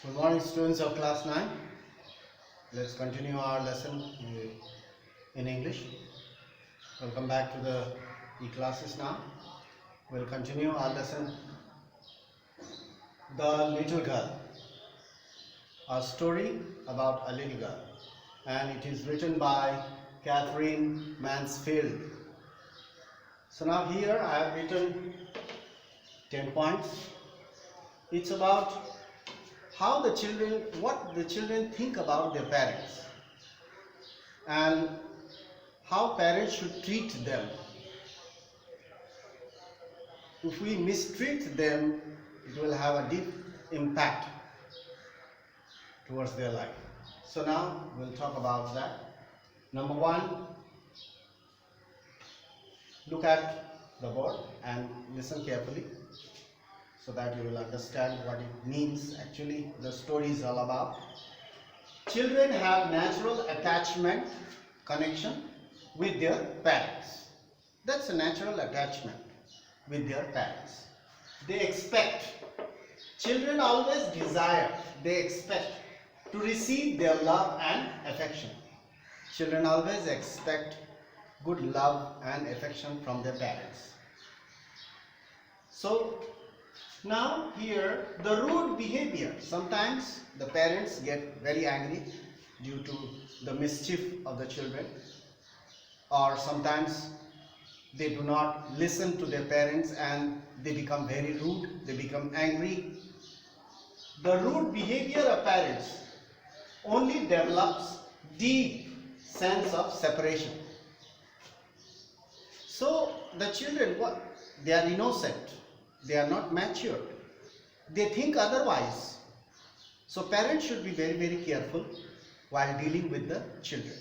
Good morning, students of class 9. Let's continue our lesson in English. Welcome back to the e-classes now. We'll continue our lesson, The Little Girl, a story about a little girl. And it is written by Catherine Mansfield. So now here I have written 10 points. It's about what the children think about their parents and how parents should treat them. If we mistreat them, it will have a deep impact towards their life. So now we'll talk about that. Number one, look at the board and listen carefully so that you will understand what it means. Actually, the story is all about. Children have natural attachment connection with their parents. That's a natural attachment with their parents. Children always they expect to receive their love and affection. Children always expect good love and affection from their parents. So now here, the rude behavior. Sometimes the parents get very angry due to the mischief of the children, or sometimes they do not listen to their parents and they become very rude, they become angry. The rude behavior of parents only develops deep sense of separation. So the children, they are innocent, they are not mature, they think otherwise. So parents should be very, very careful while dealing with the children.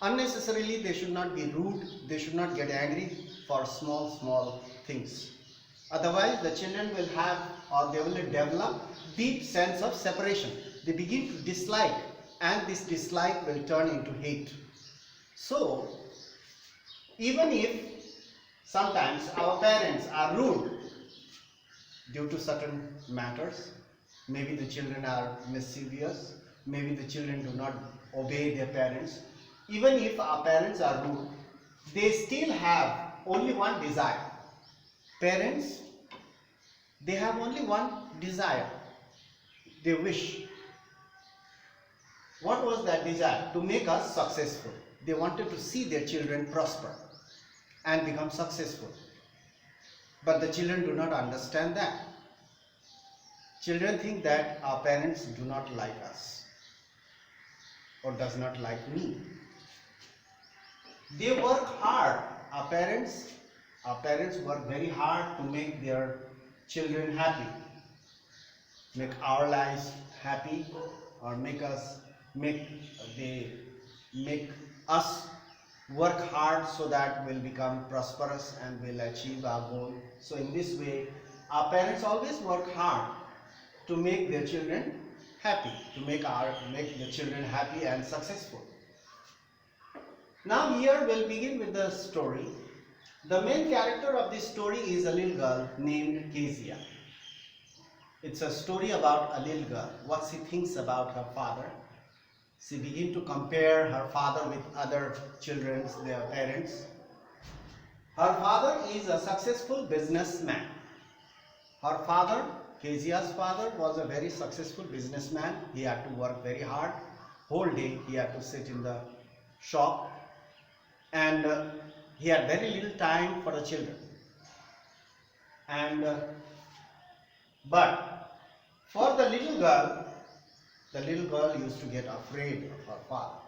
Unnecessarily, they should not be rude, they should not get angry for small things. Otherwise, the children will have, or they will develop deep sense of separation. They begin to dislike, and this dislike will turn into hate. So, even if sometimes our parents are rude due to certain matters, maybe the children are mischievous, maybe the children do not obey their parents. Even if our parents are rude, they still have only one desire. Parents, they have only one desire. They wish. What was that desire? To make us successful. They wanted to see their children prosper and become successful. But the children do not understand that. Children think that our parents do not like us or does not like me. They work hard. Our parents work very hard to make their children happy, make our lives happy, or make us work hard so that we'll become prosperous and we'll achieve our goal. So in this way, our parents always work hard to make their children happy, to make the children happy and successful. Now here we'll begin with the story. The main character of this story is a little girl named Kezia. It's a story about a little girl, what she thinks about her father. She begins to compare her father with other children, their parents. Her father is a successful businessman. Her father, Kezia's father, was a very successful businessman. He had to work very hard. Whole day he had to sit in the shop, and he had very little time for the children. But for the little girl used to get afraid of her father.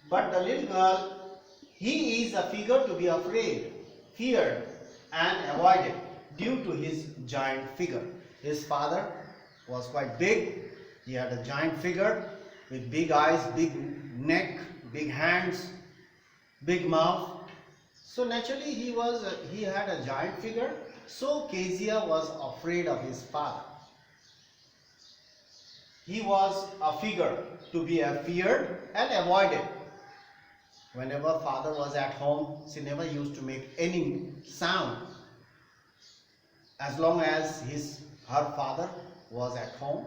But the little girl, he is a figure to be afraid, feared and avoided due to his giant figure. His father was quite big. He had a giant figure with big eyes, big neck, big hands, big mouth. So naturally he had a giant figure. So Kezia was afraid of his father. He was a figure to be feared and avoided. Whenever father was at home, she never used to make any sound. As long as her father was at home,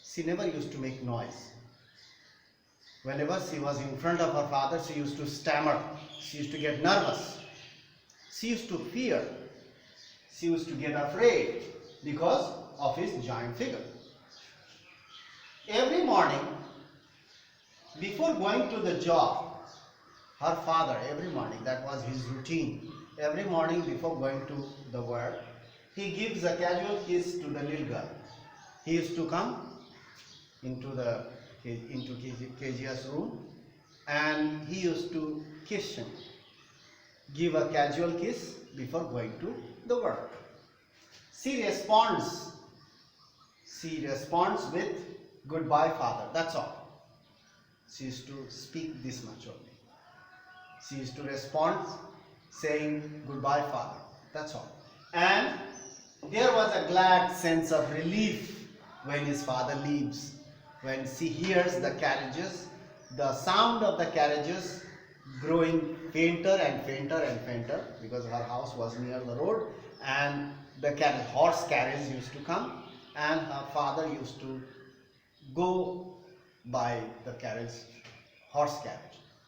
she never used to make noise. Whenever she was in front of her father, she used to stammer. She used to get nervous. She used to fear. She used to get afraid because of his giant figure. Every morning, before going to the job, her father, every morning, that was his routine. Every morning before going to the work, he gives a casual kiss to the little girl. He used to come into KGS room, and he used to kiss him, give a casual kiss before going to the work. She responds with goodbye father, that's all. She used to speak this much only. She used to respond saying goodbye father, that's all. And there was a glad sense of relief when his father leaves. When she hears the carriages, the sound of the carriages growing fainter and fainter and fainter, because her house was near the road, and the horse carriage used to come, and her father used to go by the horse carriage.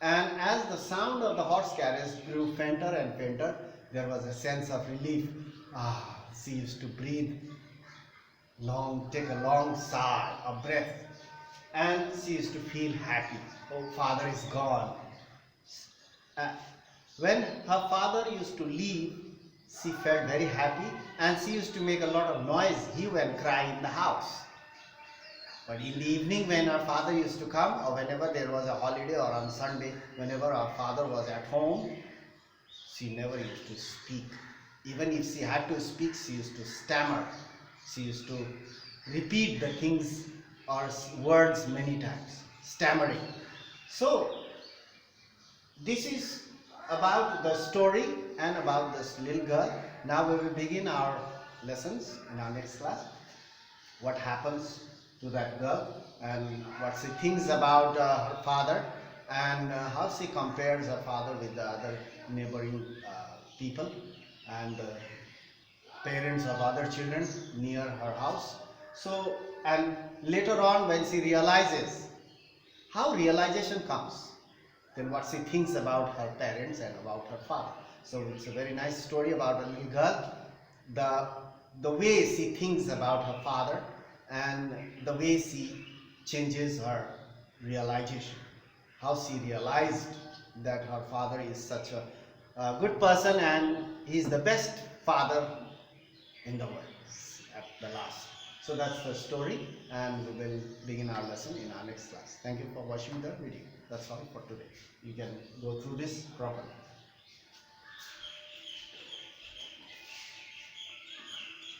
And as the sound of the horse carriage grew fainter and fainter, there was a sense of relief. She used to breathe long, take a long sigh, a breath, and she used to feel happy. Oh, father is gone. When her father used to leave, she felt very happy, and she used to make a lot of noise, hue and cry in the house. But in the evening, when her father used to come, or whenever there was a holiday or on Sunday, whenever her father was at home, she never used to speak. Even if she had to speak, she used to stammer. She used to repeat the things or words many times, stammering. So, this is about the story and about this little girl. Now we will begin our lessons in our next class. What happens to that girl, and what she thinks about her father, and how she compares her father with the other neighboring people and parents of other children near her house. So, and later on, when she realizes, how realization comes, then what she thinks about her parents and about her father. So it's a very nice story about a little girl, the way she thinks about her father, and the way she changes her realization, how she realized that her father is such a good person, and he is the best father in the world at the last. So that's the story, and we will begin our lesson in our next class. Thank you for watching the video. That's all for today. You can go through this properly.